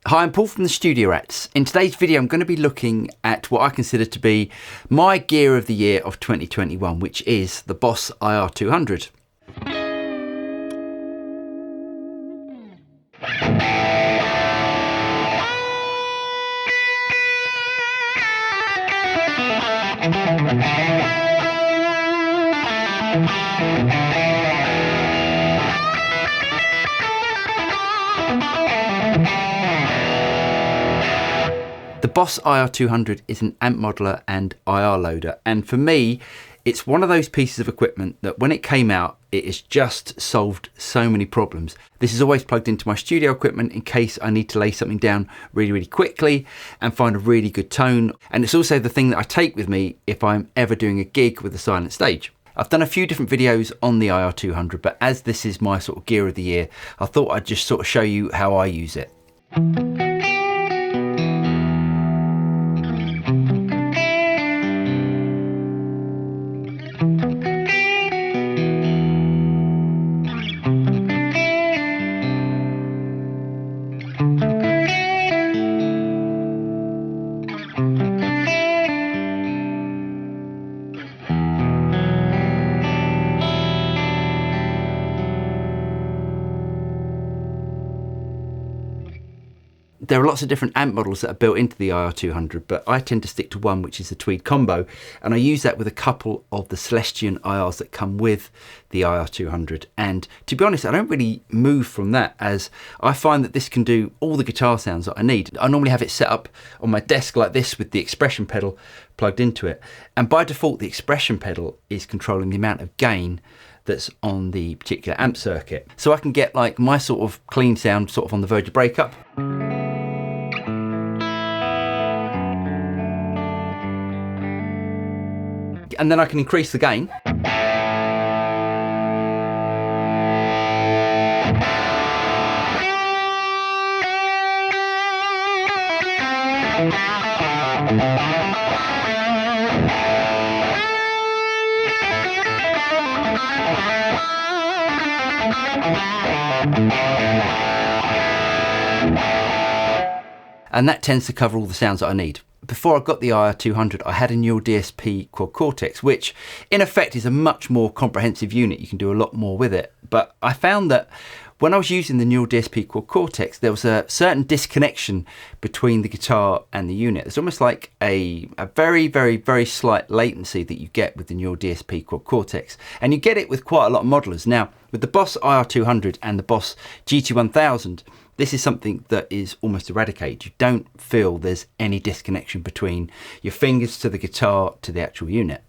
Hi, I'm Paul from the Studio Rats. In today's video, I'm going to be looking at what I consider to be my gear of the year of 2021, which is the BOSS IR-200. The BOSS IR-200 is an amp modeler and IR loader, and for me it's one of those pieces of equipment that when it came out it has just solved so many problems. This is always plugged into my studio equipment in case I need to lay something down really quickly and find a really good tone, and it's also the thing that I take with me if I'm ever doing a gig with a silent stage. I've done a few different videos on the IR-200, but as this is my sort of gear of the year, I thought I'd just sort of show you how I use it. There are lots of different amp models that are built into the IR-200, but I tend to stick to one, which is the Tweed Combo, and I use that with a couple of the Celestion IRs that come with the IR-200. And to be honest, I don't really move from that, as I find that this can do all the guitar sounds that I need. I normally have it set up on my desk like this with the expression pedal plugged into it, and by default the expression pedal is controlling the amount of gain that's on the particular amp circuit. So I can get like my sort of clean sound sort of on the verge of breakup. And then I can increase the gain. And that tends to cover all the sounds that I need. Before I got the IR-200, I had a Neural DSP Quad Cortex, which in effect is a much more comprehensive unit. You can do a lot more with it. But I found that when I was using the Neural DSP Quad Cortex, there was a certain disconnection between the guitar and the unit. It's almost like a very slight latency that you get with the Neural DSP Quad Cortex. And you get it with quite a lot of modelers. Now, with the BOSS IR-200 and the BOSS GT1000, this is something that is almost eradicated. You don't feel there's any disconnection between your fingers to the guitar to the actual unit.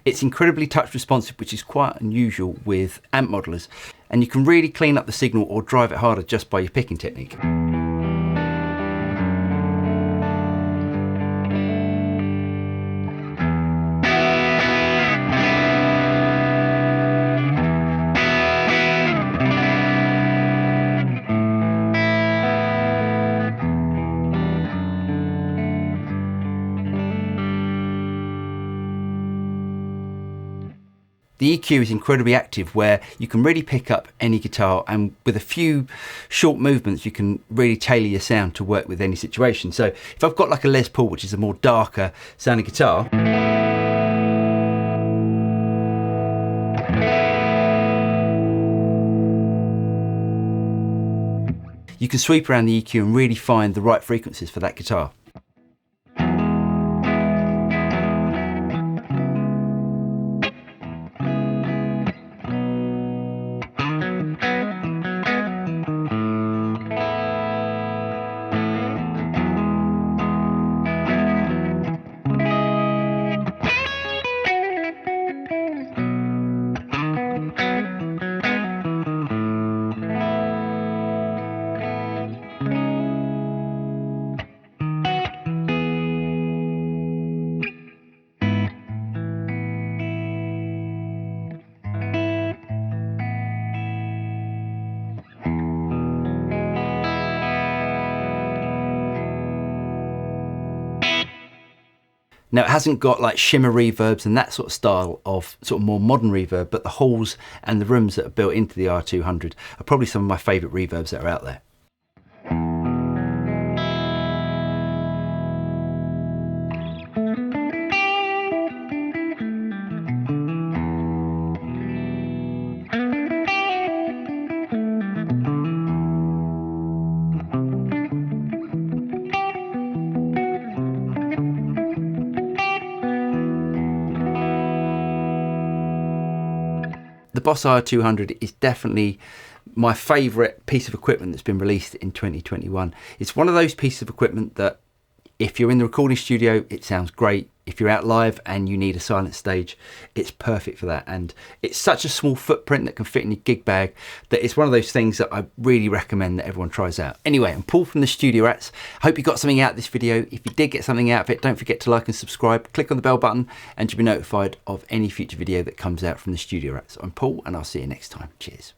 It's incredibly touch responsive, which is quite unusual with amp modelers, and you can really clean up the signal or drive it harder just by your picking technique. The EQ is incredibly active, where you can really pick up any guitar, and with a few short movements you can really tailor your sound to work with any situation. So if I've got like a Les Paul, which is a more darker sounding guitar, you can sweep around the EQ and really find the right frequencies for that guitar. Now it hasn't got like shimmer reverbs and that sort of style of sort of more modern reverb, but the halls and the rooms that are built into the IR-200 are probably some of my favourite reverbs that are out there. The BOSS IR-200 is definitely my favourite piece of equipment that's been released in 2021. It's one of those pieces of equipment that if you're in the recording studio, it sounds great. If you're out live and you need a silent stage, it's perfect for that. And it's such a small footprint that can fit in your gig bag that it's one of those things that I really recommend that everyone tries out. Anyway, I'm Paul from the Studio Rats. Hope you got something out of this video. If you did get something out of it, don't forget to like and subscribe. Click on the bell button and you'll be notified of any future video that comes out from the Studio Rats. I'm Paul and I'll see you next time. Cheers.